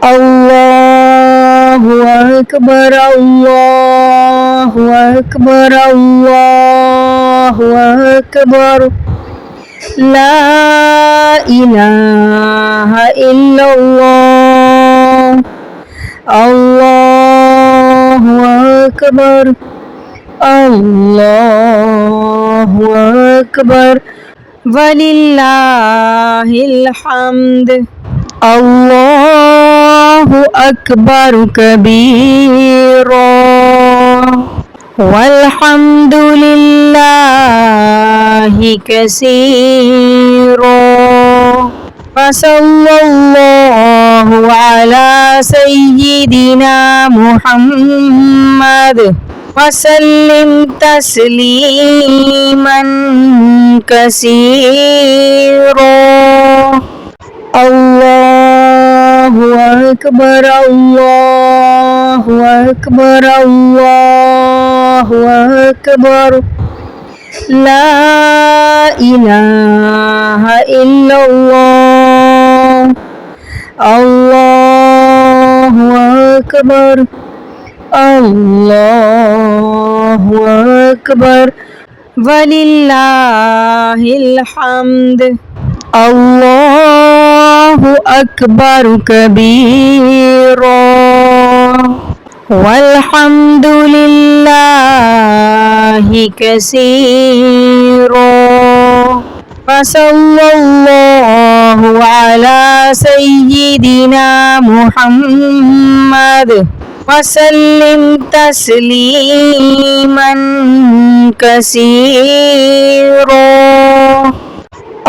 الله أكبر الله أكبر الله أكبر لا إله إلا الله الله أكبر الله أكبر ولله الحمد الله أكبر كبيرا والحمد لله كثيرا وصلى الله على سيدنا محمد وسلم تسليما كثيرا الله أكبر الله أكبر الله أكبر لا إله إلا الله الله أكبر الله أكبر ولله الحمد الله أكبر كبيرا والحمد لله كثيرا وصلى الله على سيدنا محمد وسلم تسليما كثيرا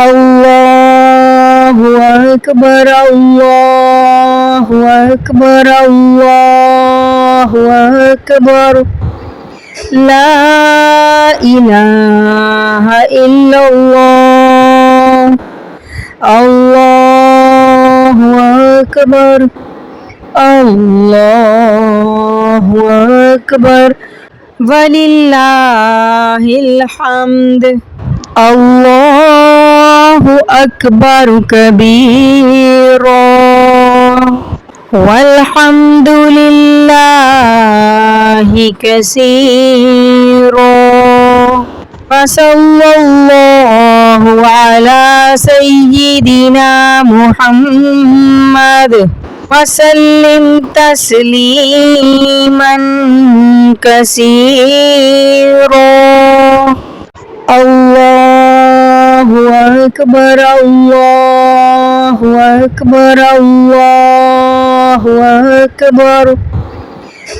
الله أكبر الله أكبر الله أكبر لا إله إلا الله الله أكبر الله أكبر ولله الحمد الله أكبر كبيرا والحمد لله كثيرا وصلى الله على سيدنا محمد وسلم تسليما كثيرا الله أكبر الله أكبر الله أكبر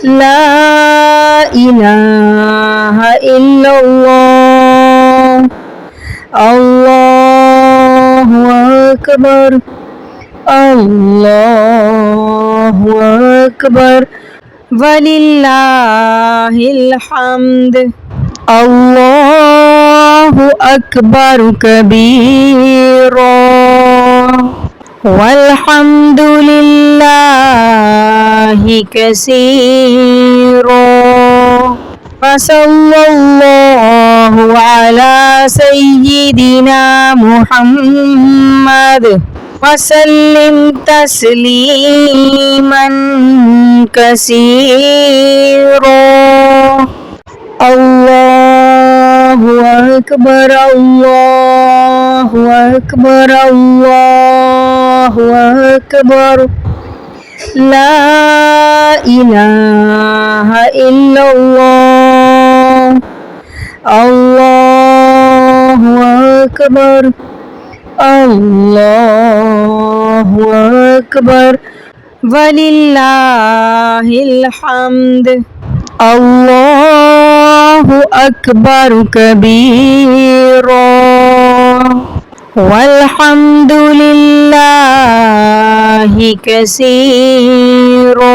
لا إله إلا الله الله أكبر الله أكبر ولله الحمد الله أكبر كبيرا والحمد لله كثيرا وصلى الله على سيدنا محمد وسلم تسليما كثيرا الله أكبر الله أكبر الله أكبر لا إله إلا الله الله أكبر الله أكبر ولله الحمد الله أكبر كبيرا والحمد لله كثيرا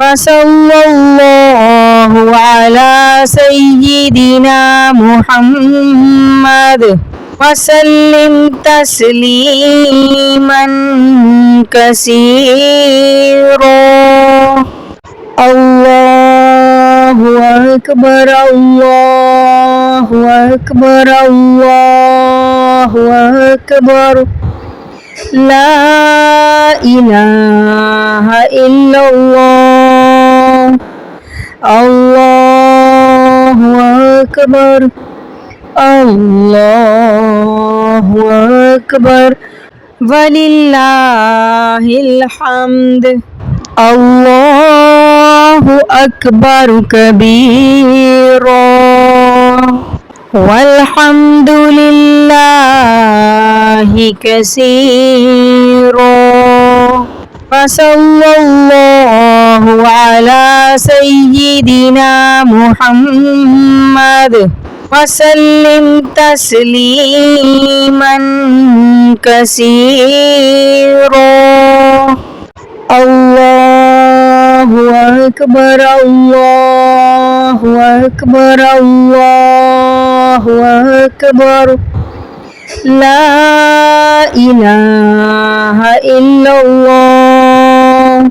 وصلى الله على سيدنا محمد وسلم تسليما كثيرا الله أكبر الله أكبر الله أكبر لا إله إلا الله الله أكبر الله أكبر ولله الحمد الله أكبر كبيرا والحمد لله كثيرا وصلى الله على سيدنا محمد وسلم تسليما كثيرا الله أكبر الله أكبر الله أكبر لا إله إلا الله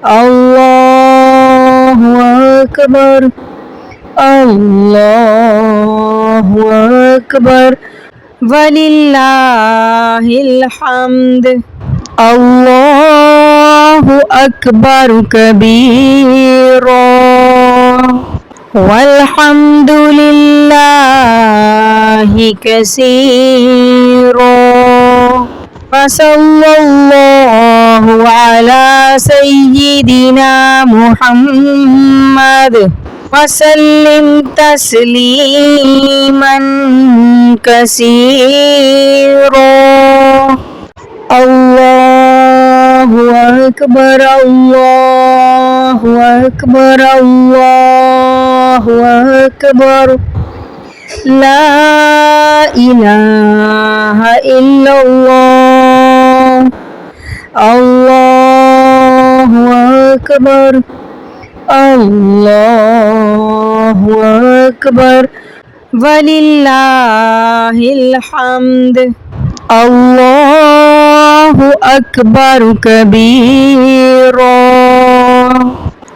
الله أكبر الله أكبر ولله الحمد الله أكبر كبيرا والحمد لله كثيرا وصلى الله على سيدنا محمد وسلم تسليما كثيرا الله أكبر الله أكبر الله أكبر لا إله إلا الله الله أكبر الله أكبر ولله الحمد الله أكبر كبيرا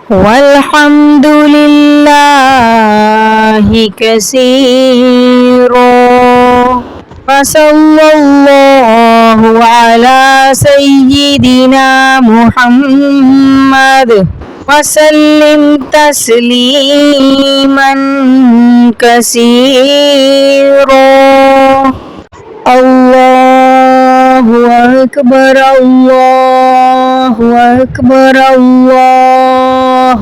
والحمد لله كثيرا وصلى الله على سيدنا محمد وسلم تسليما كثيرا الله أكبر الله أكبر الله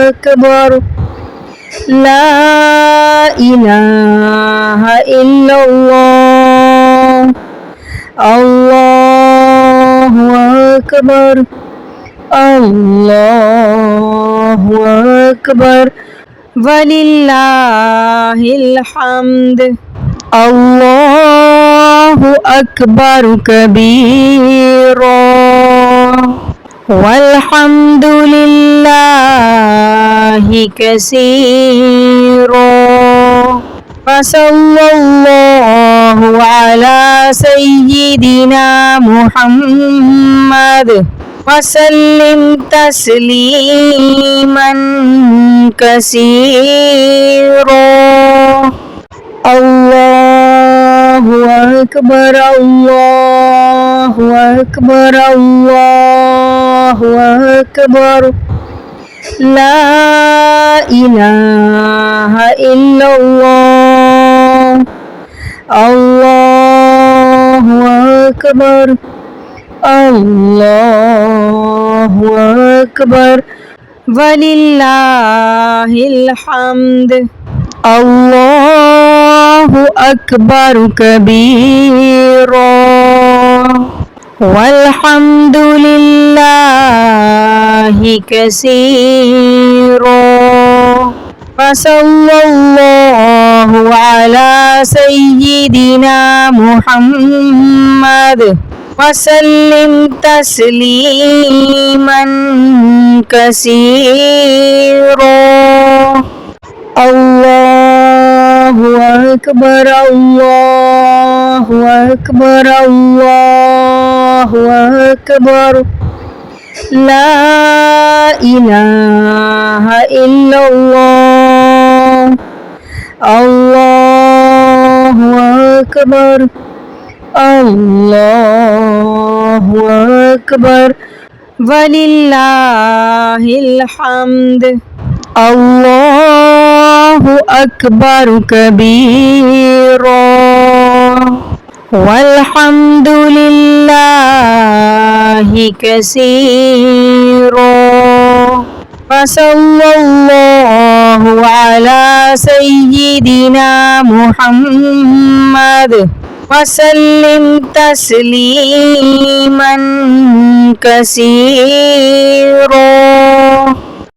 أكبر لا إله إلا الله الله أكبر الله أكبر ولله الحمد الله أكبر كبيرا والحمد لله كثيرا وصلى الله على سيدنا محمد وسلم تسليما كثيرا الله أكبر الله أكبر الله أكبر لا إله إلا الله الله أكبر الله أكبر ولله الحمد الله أكبر كبيرا والحمد لله كثيرا وصلى الله على سيدنا محمد وسلم تسليما كثيرا الله أكبر الله أكبر الله أكبر لا إله إلا الله الله أكبر الله أكبر ولله الحمد. الله أكبر كبيرا والحمد لله كثيرا وصلى الله على سيدنا محمد وسلم تسليما كثيرا.